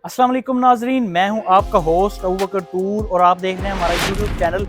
अस्सलाम वालेकुम नाजरीन, मैं हूं आपका होस्ट अबू बकर तूर और आप देख रहे हैं हमारा यूट्यूब चैनल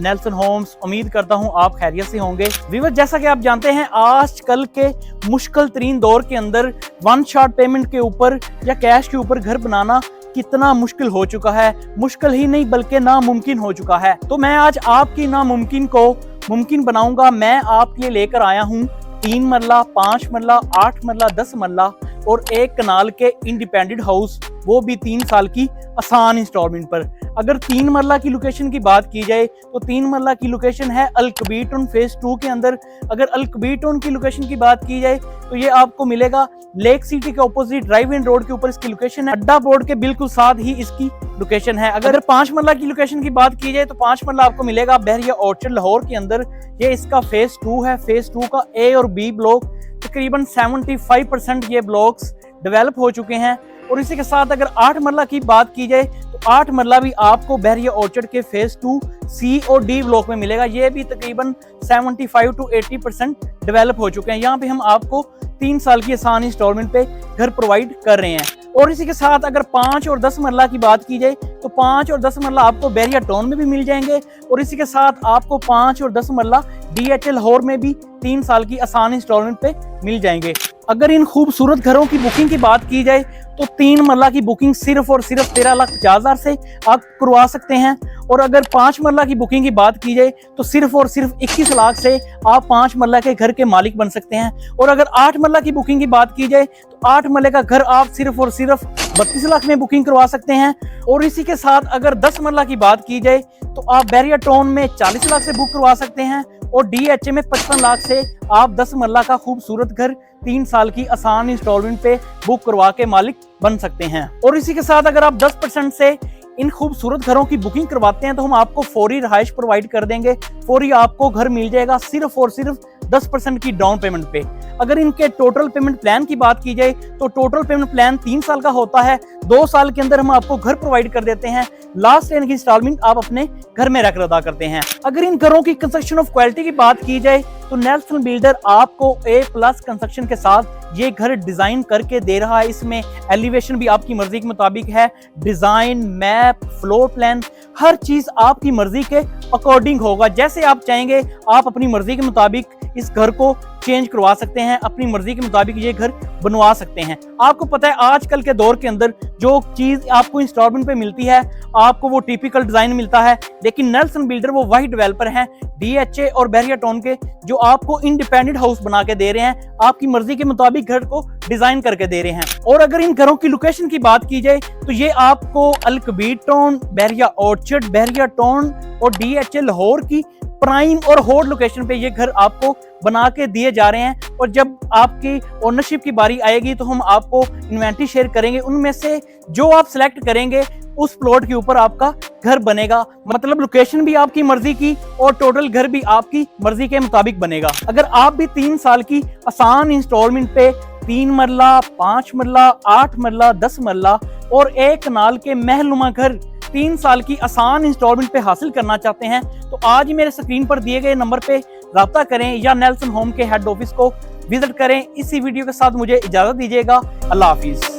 नेल्सन होम्स। उम्मीद करता हूं आप खैरियत से होंगे। व्यूअर्स, जैसा कि आप जानते हैं आजकल के मुश्किल तरीन दौर के अंदर वन शॉट पेमेंट के ऊपर या कैश के ऊपर घर बनाना कितना मुश्किल हो चुका है। मुश्किल ही नहीं बल्कि नामुमकिन हो चुका है। तो मैं आज आपकी नामुमकिन को मुमकिन बनाऊंगा। मैं आपके लिए लेकर आया हूँ 3 मरला, 5 मरला, 8 मरला, 10 मरला और 1 कनाल के इंडिपेंडेंट हाउस, वो भी 3 साल की आसान इंस्टॉलमेंट पर। अगर 3 मरला की लोकेशन की बात की जाए तो 3 मरला की लोकेशन है अल-कबीर टाउन फेज 2 के अंदर। अगर अल-कबीर टाउन की लोकेशन की बात की जाए तो ये आपको मिलेगा लेक सिटी के ऑपोजिट ड्राइव इन रोड के ऊपर इसकी लोकेशन है। अड्डा बोर्ड के बिल्कुल साथ ही इसकी लोकेशन है। अगर 5 मरला की लोकेशन की बात की जाए तो 5 मरला आपको मिलेगा बहरिया ऑर्चर्ड लाहौर के अंदर। ये इसका फेज 2 है। फेज 2 का ए और बी ब्लॉक तकरीबन 75% ये ब्लॉक्स डेवलप हो चुके हैं। और इसी के साथ अगर 8 मरला की बात की जाए तो 8 मरला भी आपको बहरिया ऑर्चर्ड के फेज 2 सी और डी ब्लॉक में मिलेगा। ये भी तकरीबन 75 to 80% डेवलप हो चुके हैं। यहाँ पे हम आपको 3 साल की आसान इंस्टॉलमेंट पे घर प्रोवाइड कर रहे हैं। और इसी के साथ अगर 5 और 10 मरला की बात की जाए तो 5 और 10 मरला आपको बहरिया टाउन में भी मिल जाएंगे। और इसी के साथ आपको 5 और 10 मरला DHL लाहौर में भी 3 साल की आसान इंस्टॉलमेंट पे मिल जाएंगे। अगर इन खूबसूरत घरों की बुकिंग की बात की जाए तो 3 मरला की बुकिंग सिर्फ और सिर्फ 13,50,000 से आप करवा सकते हैं। और अगर 5 मरला की बुकिंग की बात की जाए तो सिर्फ और सिर्फ 21 लाख से आप 5 मरला के घर के मालिक बन सकते हैं। और अगर 8 मरला की बुकिंग की बात की जाए तो 8 मरले का घर आप सिर्फ और सिर्फ 32 लाख में बुकिंग करवा सकते हैं। और इसी के साथ अगर 10 मरला की बात की जाए तो आप बहरिया टाउन में 40 लाख से बुक करवा सकते हैं। और DHA में 55 लाख से आप 10 मरला का खूबसूरत घर 3 साल की आसान इंस्टॉलमेंट पे बुक करवा के मालिक बन सकते हैं। और इसी के साथ अगर आप 10% से इन खूबसूरत घरों की बुकिंग करवाते हैं तो हम आपको फौरी रहाइश प्रोवाइड कर देंगे। फौरी आपको घर मिल जाएगा सिर्फ और सिर्फ 10% की डाउन पेमेंट पे। अगर इनके टोटल पेमेंट प्लान की बात की जाए तो टोटल पेमेंट प्लान 3 साल का होता है। 2 साल के अंदर हम आपको घर प्रोवाइड कर देते हैं। लास्ट ईयर की इंस्टॉलमेंट आप अपने घर में रख अदा करते हैं। अगर इन घरों की कंस्ट्रक्शन ऑफ क्वालिटी की बात की जाए तो नेल्सन बिल्डर आपको A+ कंस्ट्रक्शन के साथ ये घर डिजाइन करके दे रहा है। इसमें एलिवेशन भी आपकी मर्जी के मुताबिक है। डिजाइन, मैप, फ्लोर प्लान, हर चीज आपकी मर्जी के अकॉर्डिंग होगा। जैसे आप चाहेंगे आप अपनी मर्जी के मुताबिक इस घर को चेंज करवा सकते हैं। अपनी मर्जी के मुताबिक ये घर बनवा सकते हैं। आपको पता है आजकल के दौर के अंदर जो चीज आपको इंस्टॉलमेंट पे मिलती है आपको वो टिपिकल डिजाइन मिलता है। लेकिन नेल्सन बिल्डर वो वही डेवलपर हैं DHA और बहरिया टाउन के जो आपको इंडिपेंडेंट हाउस बना के दे रहे हैं। आपकी मर्जी के मुताबिक घर को डिजाइन करके दे रहे हैं। और अगर इन घरों की लोकेशन की बात की जाए तो ये आपको अल-कबीर टाउन, बहरिया ऑर्चर्ड, बहरिया टाउन और DHA लाहौर की प्राइम और हॉट लोकेशन पे ये घर आपको बना के दिए जा रहे हैं। और जब आपकी ओनरशिप की बारी आएगी तो हम आपको इन्वेंटरी शेयर करेंगे। उनमें से जो आप सिलेक्ट करेंगे उस प्लॉट के ऊपर आपका घर बनेगा। मतलब लोकेशन भी आपकी मर्जी की और टोटल घर भी आपकी मर्जी के मुताबिक बनेगा। अगर आप भी 3 साल की आसान इंस्टॉलमेंट पे 3 मरला, 5 मरला, 8 मरला, 10 मरला और 1 कनाल के महलनुमा घर 3 साल की आसान इंस्टॉलमेंट पे हासिल करना चाहते हैं तो आज ही मेरे स्क्रीन पर दिए गए नंबर पे राब्ता करें या नेल्सन होम के हेड ऑफिस को विजिट करें। इसी वीडियो के साथ मुझे इजाजत दीजिएगा। अल्लाह हाफिज।